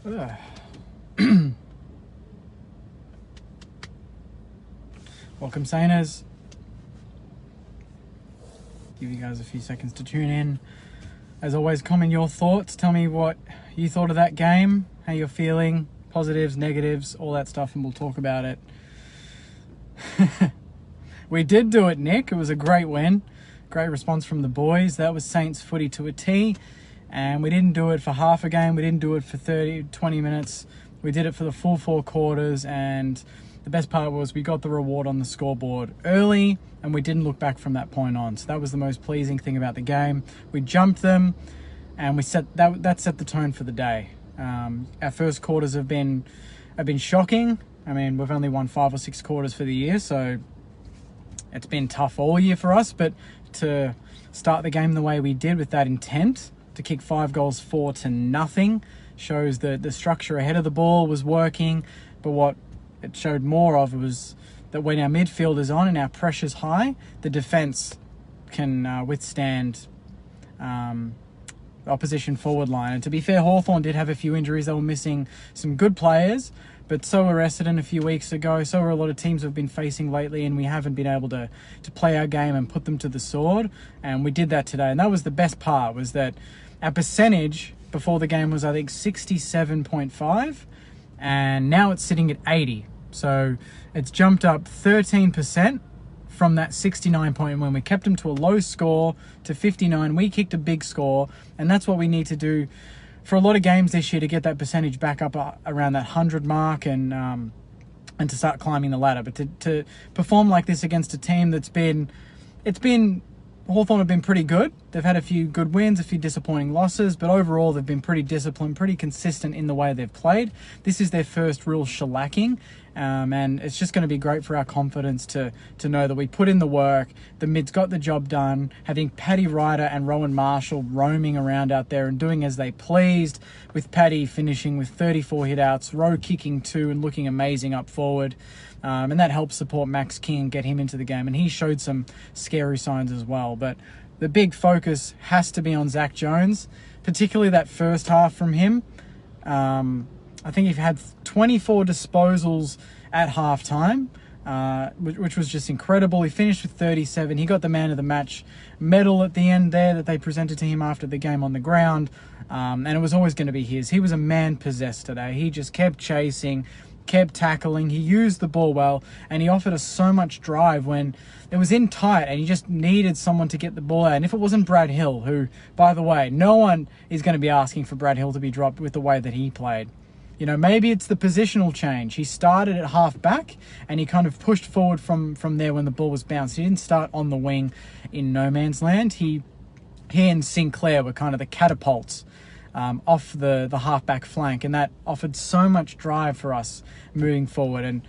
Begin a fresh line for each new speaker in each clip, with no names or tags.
Welcome, Sainers. Give you guys a few seconds to tune in. As always, comment your thoughts. Tell me what you thought of that game, how you're feeling, positives, negatives, all that stuff, and we'll talk about it. We did do it, Nick. It was a great win. Great response from the boys. That was Saints footy to a T. And we didn't do it for half a game. We didn't do it for 20 minutes. We did it for the full 4 quarters. And the best part was we got the reward on the scoreboard early, and we didn't look back from that point on. So that was the most pleasing thing about the game. We jumped them, and we set that set the tone for the day. Our first quarters have been shocking. I mean, we've only won 5 or 6 quarters for the year, so it's been tough all year for us. But to start the game the way we did with that intent, to kick 5 goals 4-0, shows that the structure ahead of the ball was working. But what it showed more of was that when our midfield is on and our pressure's high, the defence can withstand the opposition forward line. And to be fair, Hawthorn did have a few injuries. They were missing some good players, but so were Essendon a few weeks ago. So were a lot of teams we've been facing lately, and we haven't been able to play our game and put them to the sword. And we did that today. And that was the best part, was that our percentage before the game was, I think, 67.5, and now it's sitting at 80. So it's jumped up 13% from that 69 point when we kept them to a low score to 59. We kicked a big score, and that's what we need to do for a lot of games this year to get that percentage back up around that 100 mark and to start climbing the ladder. But to perform like this against a team that's Hawthorn have been pretty good. They've had a few good wins, a few disappointing losses, but overall they've been pretty disciplined, pretty consistent in the way they've played. This is their first real shellacking, and it's just going to be great for our confidence to know that we put in the work, the mids got the job done, having Paddy Ryder and Rowan Marshall roaming around out there and doing as they pleased, with Paddy finishing with 34 hit-outs, Rowe kicking 2 and looking amazing up forward. And that helps support Max King and get him into the game. And he showed some scary signs as well. But the big focus has to be on Zach Jones, particularly that first half from him. I think he had 24 disposals at halftime, which was just incredible. He finished with 37. He got the man of the match medal at the end there that they presented to him after the game on the ground. And it was always going to be his. He was a man possessed today. He just kept chasing, kept tackling, he used the ball well, and he offered us so much drive when it was in tight and he just needed someone to get the ball out. And if it wasn't Brad Hill, who, by the way, no one is going to be asking for Brad Hill to be dropped with the way that he played. You know, maybe it's the positional change. He started at half back and he kind of pushed forward from there when the ball was bounced. He didn't start on the wing in no man's land. He and Sinclair were kind of the catapults off the half-back flank, and that offered so much drive for us moving forward. And,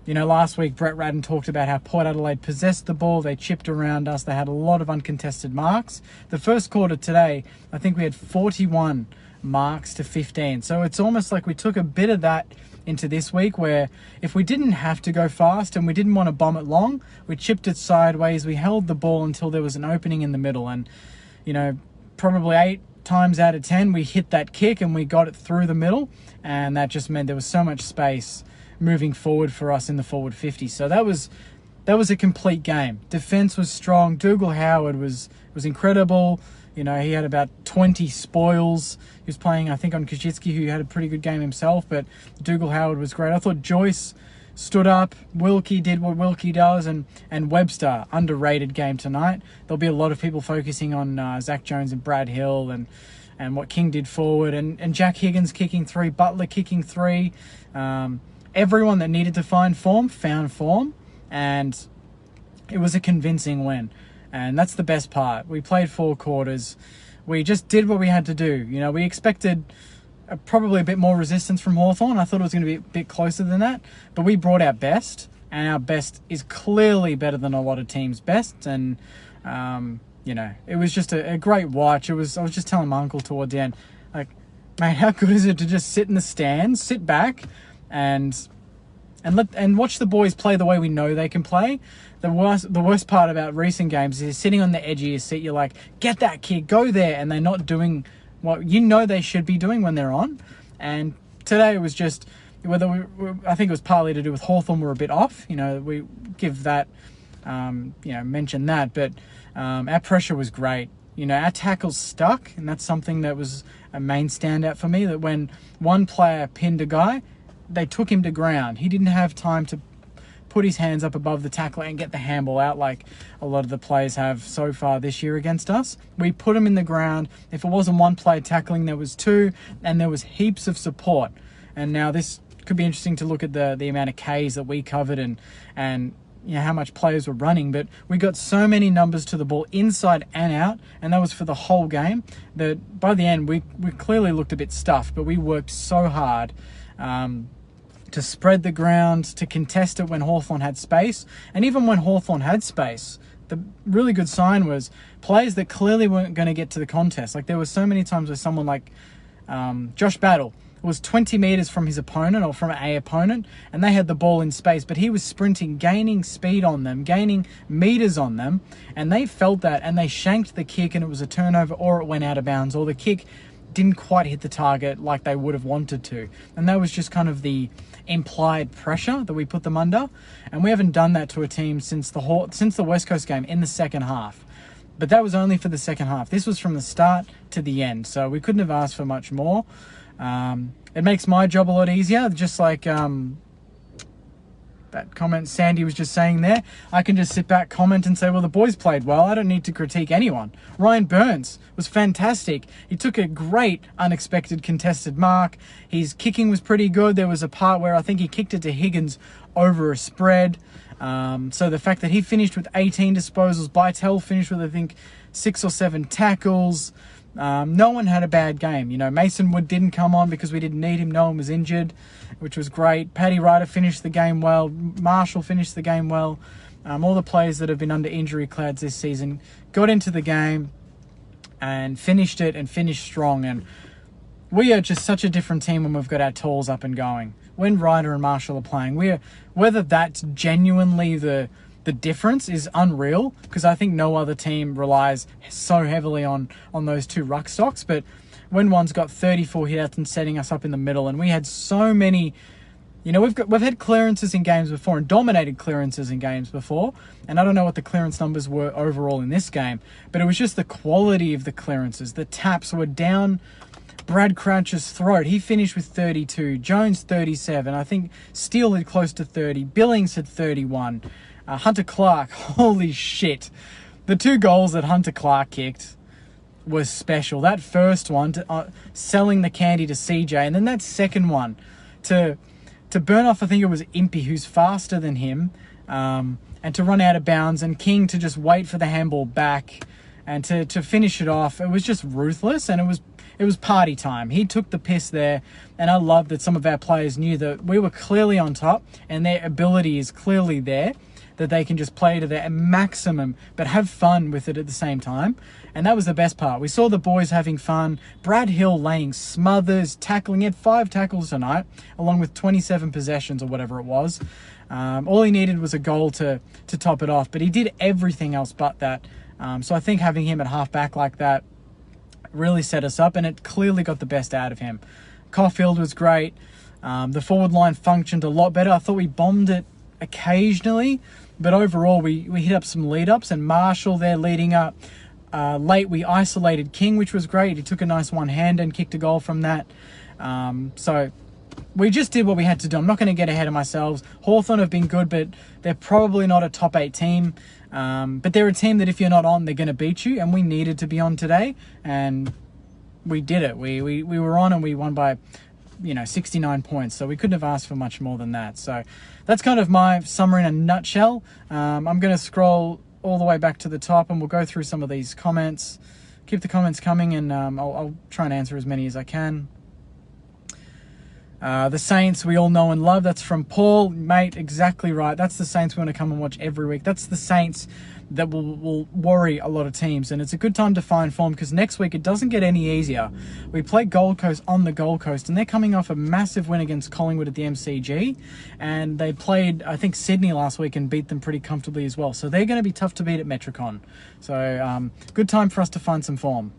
last week Brett Radden talked about how Port Adelaide possessed the ball, they chipped around us, they had a lot of uncontested marks. The first quarter today, I think we had 41 marks to 15. So it's almost like we took a bit of that into this week, where if we didn't have to go fast and we didn't want to bomb it long, we chipped it sideways, we held the ball until there was an opening in the middle. And, probably 8 times out of 10 we hit that kick and we got it through the middle, and that just meant there was so much space moving forward for us in the forward 50. So that was a complete game. Defense was strong. Dougal Howard was incredible. He had about 20 spoils. He was playing, I think, on Kajitsky, who had a pretty good game himself, but Dougal Howard was great. I thought Joyce stood up. Wilkie did what Wilkie does, and Webster, underrated game tonight. There'll be a lot of people focusing on Zach Jones and Brad Hill and what King did forward, and Jack Higgins kicking 3, Butler kicking 3. Everyone that needed to find form found form, and it was a convincing win. And that's the best part. We played 4 quarters. We just did what we had to do. We expected probably a bit more resistance from Hawthorn. I thought it was going to be a bit closer than that. But we brought our best, and our best is clearly better than a lot of teams' best. And, it was just a great watch. I was just telling my uncle toward the end, like, mate, how good is it to just sit in the stands, sit back, and watch the boys play the way we know they can play. The worst part about recent games is sitting on the edge of your seat. You're like, get that kid, go there, and they're not doing what they should be doing when they're on. And today it was just I think it was partly to do with Hawthorn were a bit off. We give that, mention that, but our pressure was great. Our tackles stuck, and that's something that was a main standout for me, that when one player pinned a guy, they took him to ground. He didn't have time to put his hands up above the tackler and get the handball out like a lot of the players have so far this year against us. We put him in the ground. If it wasn't one player tackling, there was two, and there was heaps of support. And now this could be interesting to look at the amount of Ks that we covered and how much players were running, but we got so many numbers to the ball inside and out, and that was for the whole game, that by the end we clearly looked a bit stuffed, but we worked so hard to spread the ground, to contest it when Hawthorn had space. And even when Hawthorn had space, the really good sign was players that clearly weren't going to get to the contest. Like, there were so many times where someone like Josh Battle was 20 metres from his opponent or from an opponent, and they had the ball in space, but he was sprinting, gaining speed on them, gaining metres on them, and they felt that, and they shanked the kick, and it was a turnover, or it went out of bounds, or the kick didn't quite hit the target like they would have wanted to. And that was just kind of the implied pressure that we put them under, and we haven't done that to a team since the West Coast game in the second half. But that was only for the second half. This was from the start to the end, so we couldn't have asked for much more. It makes my job a lot easier, just like that comment Sandy was just saying there. I can just sit back, comment, and say, well, the boys played well. I don't need to critique anyone. Ryan Burns was fantastic. He took a great unexpected contested mark. His kicking was pretty good. There was a part where I think he kicked it to Higgins over a spread. So the fact that he finished with 18 disposals, Bytel finished with, I think, 6 or 7 tackles. No one had a bad game. Mason Wood didn't come on because we didn't need him. No one was injured, which was great. Paddy Ryder finished the game well. Marshall finished the game well. All the players that have been under injury clouds this season got into the game and finished it, and finished strong. And we are just such a different team when we've got our tools up and going. When Ryder and Marshall are playing, whether that's genuinely the difference is unreal, because I think no other team relies so heavily on those two ruck stocks. But when one's got 34 hit-outs and setting us up in the middle, and we had so many, we've had clearances in games before and dominated clearances in games before, and I don't know what the clearance numbers were overall in this game, but it was just the quality of the clearances. The taps were down Brad Crouch's throat. He finished with 32. Jones 37. I think Steele had close to 30. Billings had 31. Hunter Clark, holy shit. The 2 goals that Hunter Clark kicked was special. That first one, selling the candy to CJ, and then that second one to burn off, I think it was Impey, who's faster than him, and to run out of bounds, and King to just wait for the handball back and to finish it off. It was just ruthless, and it was party time. He took the piss there, and I love that some of our players knew that we were clearly on top, and their ability is clearly there, that they can just play to their maximum, but have fun with it at the same time. And that was the best part. We saw the boys having fun. Brad Hill laying smothers, tackling. He had 5 tackles tonight, along with 27 possessions or whatever it was. All he needed was a goal to top it off, but he did everything else but that. So I think having him at half-back like that really set us up, and it clearly got the best out of him. Caulfield was great. The forward line functioned a lot better. I thought we bombed it occasionally, but overall we hit up some lead-ups, and Marshall there leading up. Late we isolated King, which was great. He took a nice one-hand and kicked a goal from that. So we just did what we had to do. I'm not going to get ahead of myself. Hawthorn have been good, but they're probably not a top 8 team. But they're a team that if you're not on, they're going to beat you, and we needed to be on today, and we did it. We were on, and we won by 69 points, so we couldn't have asked for much more than that. So that's kind of my summary in a nutshell. I'm going to scroll all the way back to the top, and we'll go through some of these comments. Keep the comments coming, and I'll try and answer as many as I can. The Saints we all know and love. That's from Paul. Mate, exactly right. That's the Saints we want to come and watch every week. That's the Saints that will worry a lot of teams. And it's a good time to find form, because next week it doesn't get any easier. We play Gold Coast on the Gold Coast, and they're coming off a massive win against Collingwood at the MCG. And they played, I think, Sydney last week and beat them pretty comfortably as well. So they're going to be tough to beat at Metricon. So good time for us to find some form.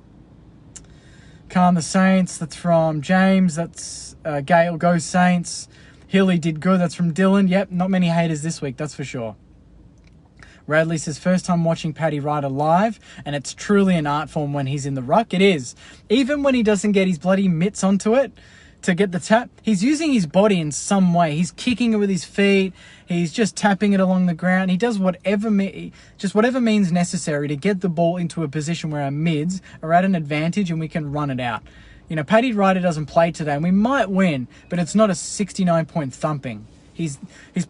Calm the Saints. That's from James. That's Gale Go Saints. Hilly did good. That's from Dylan. Yep, not many haters this week, that's for sure. Radley says, first time watching Paddy Ryder live, and it's truly an art form when he's in the ruck. It is. Even when he doesn't get his bloody mitts onto it to get the tap, he's using his body in some way. He's kicking it with his feet. He's just tapping it along the ground. He does whatever means necessary to get the ball into a position where our mids are at an advantage and we can run it out. You know, Paddy Ryder doesn't play today, and we might win, but it's not a 69-point thumping. He's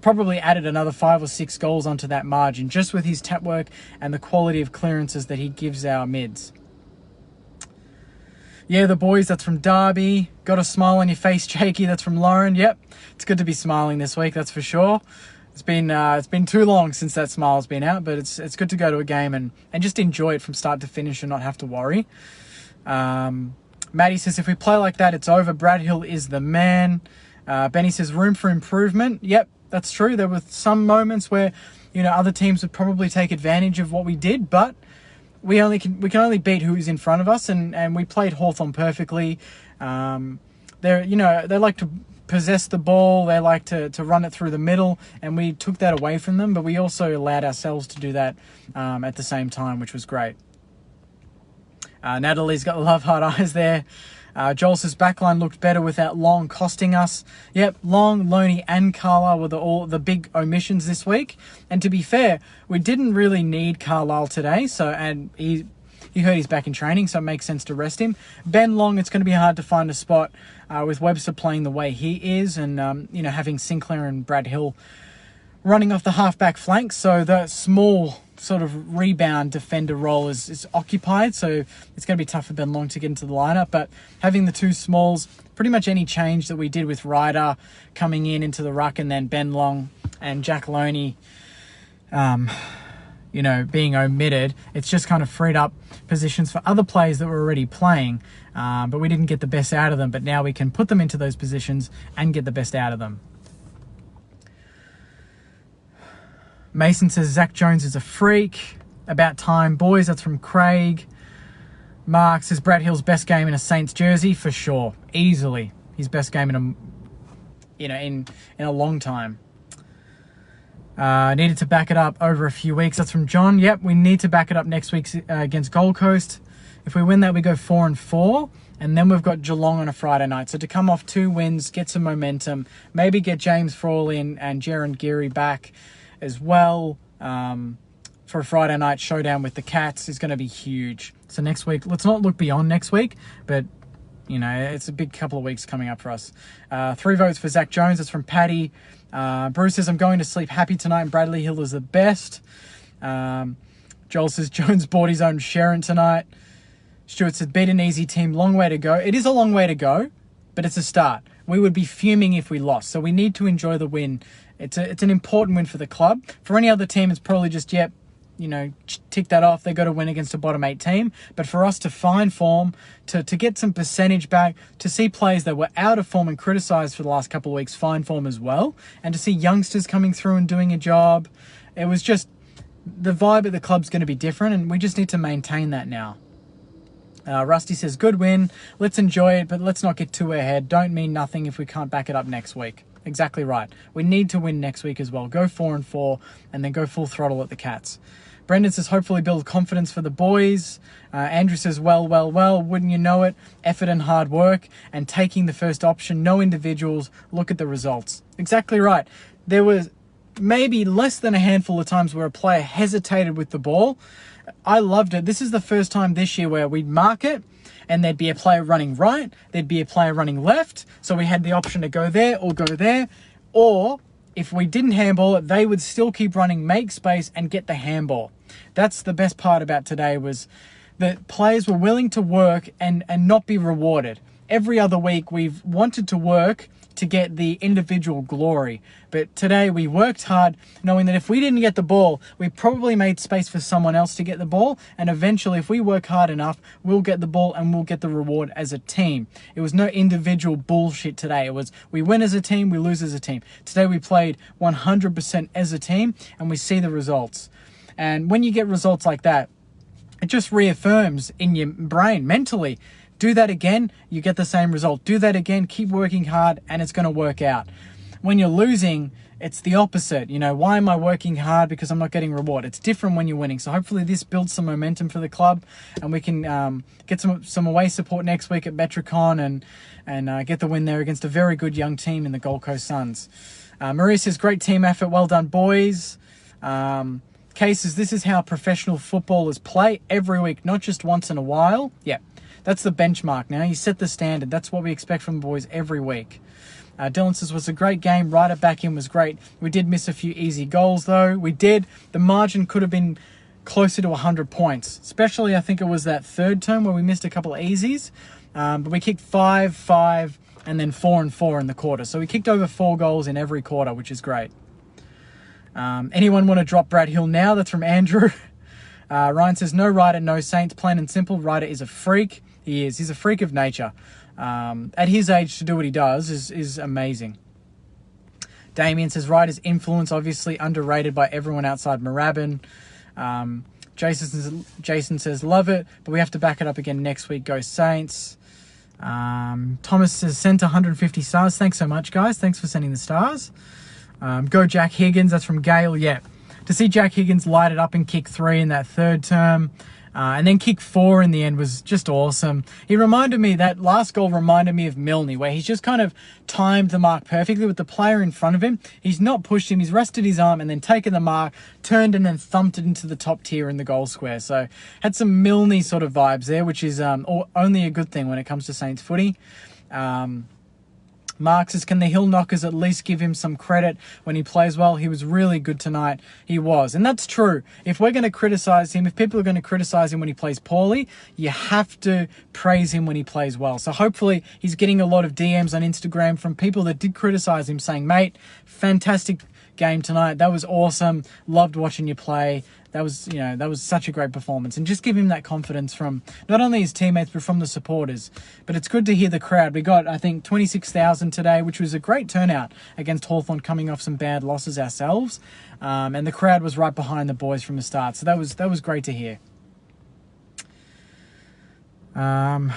probably added another 5 or 6 goals onto that margin just with his tap work and the quality of clearances that he gives our mids. Yeah, the boys, that's from Darby. Got a smile on your face, Jakey. That's from Lauren. Yep, it's good to be smiling this week, that's for sure. It's been too long since that smile's been out, but it's good to go to a game and just enjoy it from start to finish and not have to worry. Maddie says, if we play like that, it's over. Brad Hill is the man. Benny says, room for improvement. Yep, that's true. There were some moments where, you know, other teams would probably take advantage of what we did, but we can only beat who's in front of us, and we played Hawthorn perfectly. They like to possess the ball. They like to run it through the middle, and we took that away from them, but we also allowed ourselves to do that at the same time, which was great. Natalie's got the love heart eyes there. Joel says backline looked better without Long costing us. Yep, Long, Loney and Carlisle were all the big omissions this week. And to be fair, we didn't really need Carlisle today. And he heard he's back in training, so it makes sense to rest him. Ben Long, it's going to be hard to find a spot with Webster playing the way he is, and having Sinclair and Brad Hill running off the halfback flank. So the small sort of rebound defender role is occupied, so it's going to be tough for Ben Long to get into the lineup. But having the two smalls, pretty much any change that we did with Ryder coming into the ruck, and then Ben Long and Jack Loney being omitted, it's just kind of freed up positions for other players that were already playing, but we didn't get the best out of them. But now we can put them into those positions and get the best out of them. Mason says Zach Jones is a freak. About time, boys. That's from Craig. Mark says Brad Hill's best game in a Saints jersey, for sure, easily his best game in a long time. Needed to back it up over a few weeks. That's from John. Yep, we need to back it up next week against Gold Coast. If we win that, we go 4-4, and then we've got Geelong on a Friday night. So to come off 2 wins, get some momentum, maybe get James Frawley and Jaron Geary back as well for a Friday night showdown with the Cats is going to be huge. So next week, let's not look beyond next week, but it's a big couple of weeks coming up for us. 3 votes for Zach Jones. It's from Paddy. Bruce says, I'm going to sleep happy tonight, and Bradley Hill is the best. Joel says, Jones bought his own Sharon tonight. Stuart said, beat an easy team, long way to go. It is a long way to go, but it's a start. We would be fuming if we lost, so we need to enjoy the win. It's an important win for the club. For any other team, it's probably just, tick that off. They got to win against a bottom 8 team. But for us to find form, to get some percentage back, to see players that were out of form and criticised for the last couple of weeks find form as well, and to see youngsters coming through and doing a job, it was just, the vibe at the club's going to be different, and we just need to maintain that now. Rusty says, good win. Let's enjoy it, but let's not get too ahead. Don't mean nothing if we can't back it up next week. Exactly right. We need to win next week as well. Go 4-4 and then go full throttle at the Cats. Brendan says, hopefully build confidence for the boys. Andrew says, well, wouldn't you know it? Effort and hard work and taking the first option. No individuals. Look at the results. Exactly right. There was maybe less than a handful of times where a player hesitated with the ball. I loved it. This is the first time this year where we'd mark it, and there'd be a player running right, there'd be a player running left, so we had the option to go there or go there, or if we didn't handball it, they would still keep running, make space, and get the handball. That's the best part about today, was that players were willing to work and not be rewarded. Every other week, we've wanted to work to get the individual glory. But today we worked hard, knowing that if we didn't get the ball, we probably made space for someone else to get the ball. And eventually, if we work hard enough, we'll get the ball and we'll get the reward as a team. It was no individual bullshit today. It was, we win as a team, we lose as a team. Today we played 100% as a team, and we see the results. And when you get results like that, it just reaffirms in your brain mentally Do that again, you get the same result. Do that again, keep working hard, and it's going to work out. When you're losing, it's the opposite. You know, why am I working hard because I'm not getting reward? It's different when you're winning. So hopefully this builds some momentum for the club, and we can get some away support next week at Metricon and get the win there against a very good young team in the Gold Coast Suns. Marie says, great team effort. Well done, boys. Kay says, this is how professional footballers play every week, not just once in a while. Yeah, that's the benchmark now. You set the standard. That's what we expect from the boys every week. Dylan says, was a great game. Ryder back in was great. We did miss a few easy goals, though. We did. The margin could have been closer to 100 points, especially I think it was that third term where we missed a couple of easies. But we kicked 5, and then 4 and 4 in the quarter. So we kicked over 4 goals in every quarter, which is great. Anyone want to drop Brad Hill now? That's from Andrew. Ryan says, no Ryder, no Saints. Plain and simple, Ryder is a freak. He is. He's a freak of nature. At his age, to do what he does is amazing. Damien says, Ryder's influence obviously underrated by everyone outside Moorabbin. Jason says, love it, but we have to back it up again next week. Go Saints. Thomas says, sent 150 stars. Thanks so much, guys. Thanks for sending the stars. Go Jack Higgins. That's from Gail. Yeah. To see Jack Higgins light it up and kick 3 in that third term, and then kick 4 in the end was just awesome. That last goal reminded me of Milne, where he's just kind of timed the mark perfectly with the player in front of him. He's not pushed him, he's rested his arm and then taken the mark, turned and then thumped it into the top tier in the goal square. So had some Milne sort of vibes there, which is only a good thing when it comes to Saints footy. Mark says, can the Hill Knockers at least give him some credit when he plays well? He was really good tonight. He was. And that's true. If we're going to criticize him, if people are going to criticize him when he plays poorly, you have to praise him when he plays well. So hopefully he's getting a lot of DMs on Instagram from people that did criticize him saying, mate, fantastic game tonight. That was awesome. Loved watching you play. That was such a great performance. And just give him that confidence from not only his teammates, but from the supporters. But it's good to hear the crowd. We got, I think, 26,000 today, which was a great turnout against Hawthorn, coming off some bad losses ourselves. And the crowd was right behind the boys from the start. So that was great to hear. Burns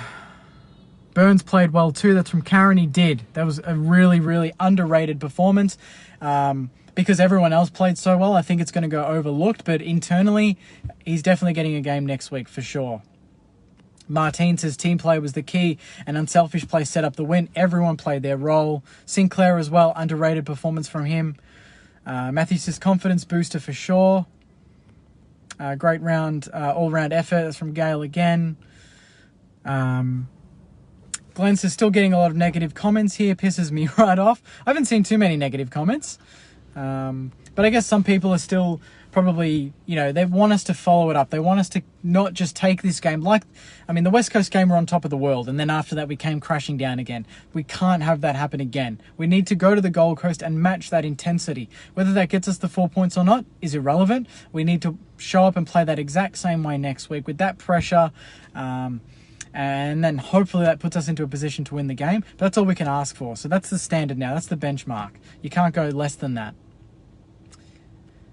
played well too. That's from Karen. He did. That was a really, really underrated performance. Because everyone else played so well, I think it's going to go overlooked. But internally, he's definitely getting a game next week for sure. Martine says team play was the key and unselfish play set up the win. Everyone played their role. Sinclair as well, underrated performance from him. Matthew says confidence booster for sure. Great round, all-round effort. That's from Gail again. Glenn says still getting a lot of negative comments here. Pisses me right off. I haven't seen too many negative comments. But I guess some people are still probably, they want us to follow it up. They want us to not just take this game the West Coast game, we're on top of the world. And then after that, we came crashing down again. We can't have that happen again. We need to go to the Gold Coast and match that intensity. Whether that gets us the 4 points or not is irrelevant. We need to show up and play that exact same way next week with that pressure. And then hopefully that puts us into a position to win the game. But that's all we can ask for. So that's the standard now. That's the benchmark. You can't go less than that.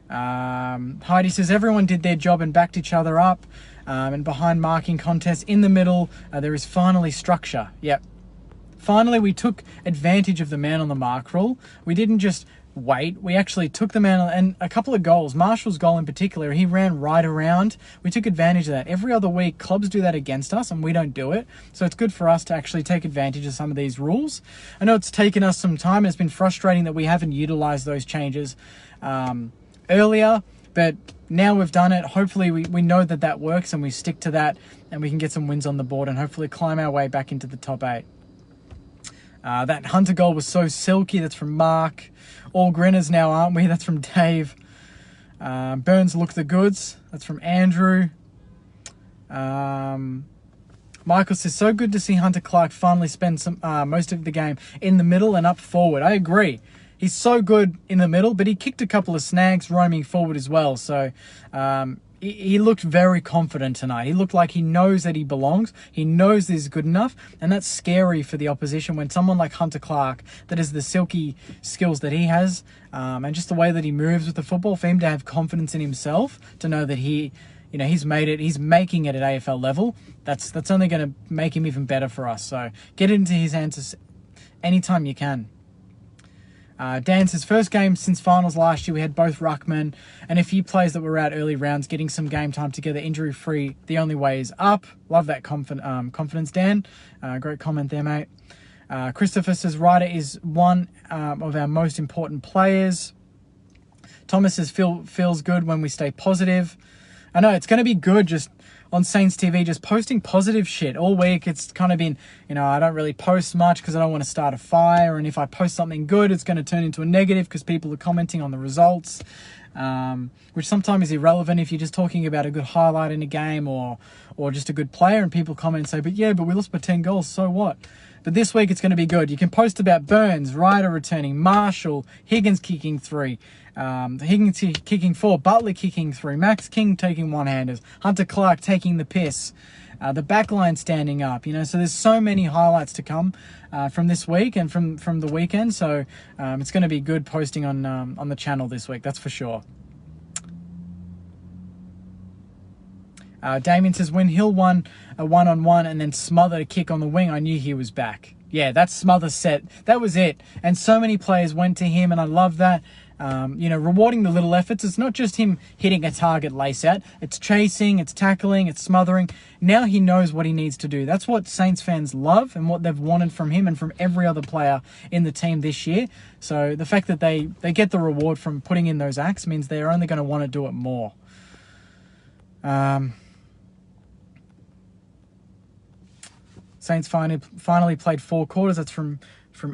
Heidi says everyone did their job and backed each other up, and behind marking contests in the middle there is finally structure. Yep, finally we took advantage of the man on the mark rule. We didn't just wait, we actually took the man and a couple of goals. Marshall's goal in particular, he ran right around. We took advantage of that. Every other week clubs do that against us and we don't do it, so it's good for us to actually take advantage of some of these rules. I know it's taken us some time and it's been frustrating that we haven't utilized those changes earlier, but now we've done it. Hopefully we know that works and we stick to that and we can get some wins on the board and hopefully climb our way back into the top 8. That Hunter goal was so silky. That's from Mark. All grinners now, aren't we? That's from Dave. Burns look the goods. That's from Andrew. Michael says, so good to see Hunter Clark finally spend some most of the game in the middle and up forward. I agree. He's so good in the middle, but he kicked a couple of snags roaming forward as well. So he looked very confident tonight. He looked like he knows that he belongs. He knows this is good enough. And that's scary for the opposition when someone like Hunter Clark, that has the silky skills that he has, and just the way that he moves with the football, for him to have confidence in himself, to know that he you know, he's made it. He's making it at AFL level. That's only going to make him even better for us. So get it into his hands anytime you can. Dan's his first game since finals last year. We had both ruckmen and a few players that were out early rounds getting some game time together, injury-free. The only way is up. Love that confidence, Dan. Great comment there, mate. Christopher says Ryder is one of our most important players. Thomas says feels good when we stay positive. I know it's going to be good just on Saints TV, just posting positive shit all week. It's kind of been, you know, I don't really post much because I don't want to start a fire. And if I post something good, it's going to turn into a negative because people are commenting on the results, which sometimes is irrelevant if you're just talking about a good highlight in a game or just a good player and people comment and say, but we lost by 10 goals, so what? But this week it's going to be good. You can post about Burns, Ryder returning, Marshall, Higgins kicking 3, Higgins kicking 4, Butler kicking 3, Max King taking one-handers, Hunter Clark taking the piss, the backline standing up. You know, so there's so many highlights to come from this week and from the weekend. So it's going to be good posting on the channel this week. That's for sure. Damien says, when Hill won a one-on-one and then smothered a kick on the wing, I knew he was back. Yeah, that smother set, that was it. And so many players went to him, and I love that. You know, rewarding the little efforts. It's not just him hitting a target lace out. It's chasing, it's tackling, it's smothering. Now he knows what he needs to do. That's what Saints fans love and what they've wanted from him and from every other player in the team this year. So the fact that they get the reward from putting in those acts means they're only going to want to do it more. Saints finally played 4 quarters. That's from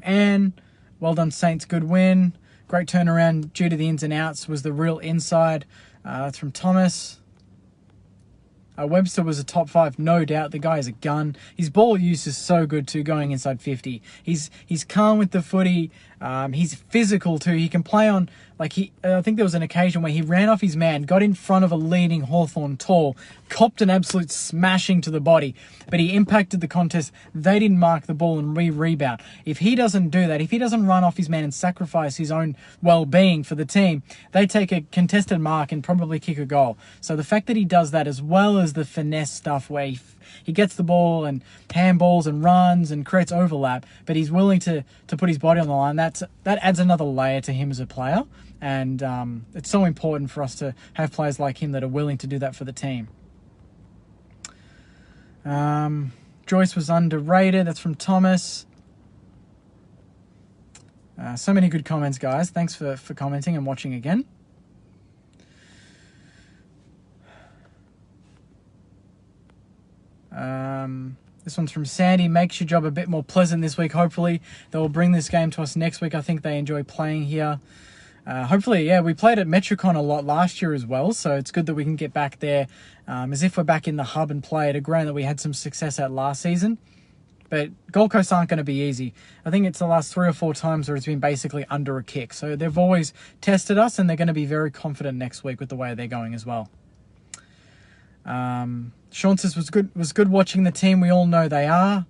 Anne. Well done, Saints. Good win. Great turnaround due to the ins and outs. Was the real inside. That's from Thomas. Webster was a top 5, no doubt. The guy is a gun. His ball use is so good too, going inside 50. He's calm with the footy. He's physical too. He can play on, like I think there was an occasion where he ran off his man, got in front of a leading Hawthorn tall, copped an absolute smashing to the body, but he impacted the contest. They didn't mark the ball and rebound. If he doesn't do that, if he doesn't run off his man and sacrifice his own well-being for the team, they take a contested mark and probably kick a goal. So the fact that he does that, as well as the finesse stuff where he gets the ball and handballs and runs and creates overlap, but he's willing to put his body on the line, that adds another layer to him as a player. And it's so important for us to have players like him that are willing to do that for the team. Joyce was underrated. That's from Thomas. So many good comments, guys. Thanks for commenting and watching again. This one's from Sandy. Makes your job a bit more pleasant this week. Hopefully they will bring this game to us next week. I think they enjoy playing here. Hopefully, yeah, we played at Metricon a lot last year as well, so it's good that we can get back there as if we're back in the hub and play at a ground that we had some success at last season. But Gold Coast aren't going to be easy. I think it's the last 3 or 4 times where it's been basically under a kick. So they've always tested us, and they're going to be very confident next week with the way they're going as well. Sean says, was good watching the team. We all know they are.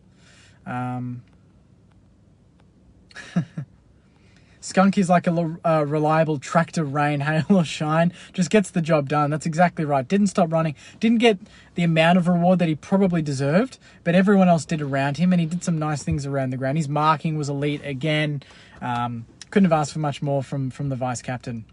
Skunk is like a reliable tractor, rain, hail or shine. Just gets the job done. That's exactly right. Didn't stop running. Didn't get the amount of reward that he probably deserved, but everyone else did around him, and he did some nice things around the ground. His marking was elite again. Couldn't have asked for much more from the vice-captain.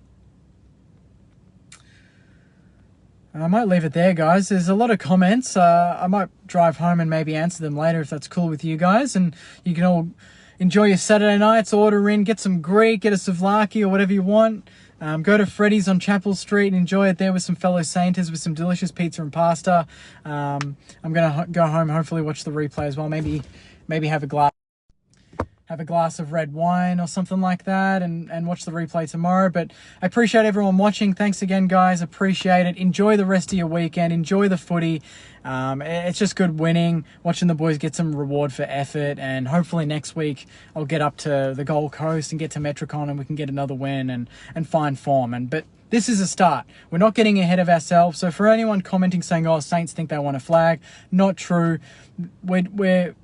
I might leave it there, guys. There's a lot of comments. I might drive home and maybe answer them later if that's cool with you guys. And you can all enjoy your Saturday nights, order in, get some Greek, get a souvlaki or whatever you want. Go to Freddy's on Chapel Street and enjoy it there with some fellow Sainters with some delicious pizza and pasta. I'm going to go home, hopefully watch the replay as well. Maybe have a glass of red wine or something like that and watch the replay tomorrow. But I appreciate everyone watching. Thanks again, guys. Appreciate it. Enjoy the rest of your weekend. Enjoy the footy. It's just good winning, watching the boys get some reward for effort. And hopefully next week I'll get up to the Gold Coast and get to Metricon and we can get another win and find form. But this is a start. We're not getting ahead of ourselves. So for anyone commenting saying, oh, Saints think they want a flag, not true. We're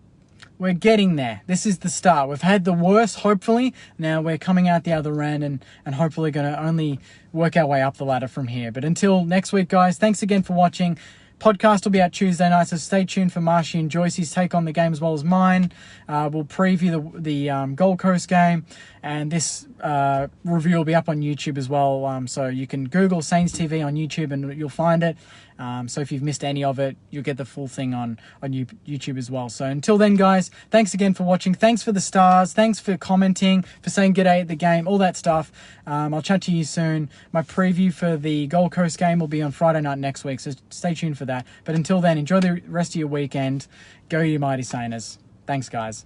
we're getting there. This is the start. We've had the worst, hopefully. Now we're coming out the other end and hopefully going to only work our way up the ladder from here. But until next week, guys, thanks again for watching. Podcast will be out Tuesday night, so stay tuned for Marshy and Joyce's take on the game as well as mine. We'll preview the Gold Coast game, and this review will be up on YouTube as well. So you can Google Saints TV on YouTube and you'll find it. So if you've missed any of it, you'll get the full thing on YouTube as well. So until then, guys, thanks again for watching. Thanks for the stars. Thanks for commenting, for saying g'day at the game, all that stuff. I'll chat to you soon. My preview for the Gold Coast game will be on Friday night next week, so stay tuned for that. But until then, enjoy the rest of your weekend. Go you mighty Sainers. Thanks, guys.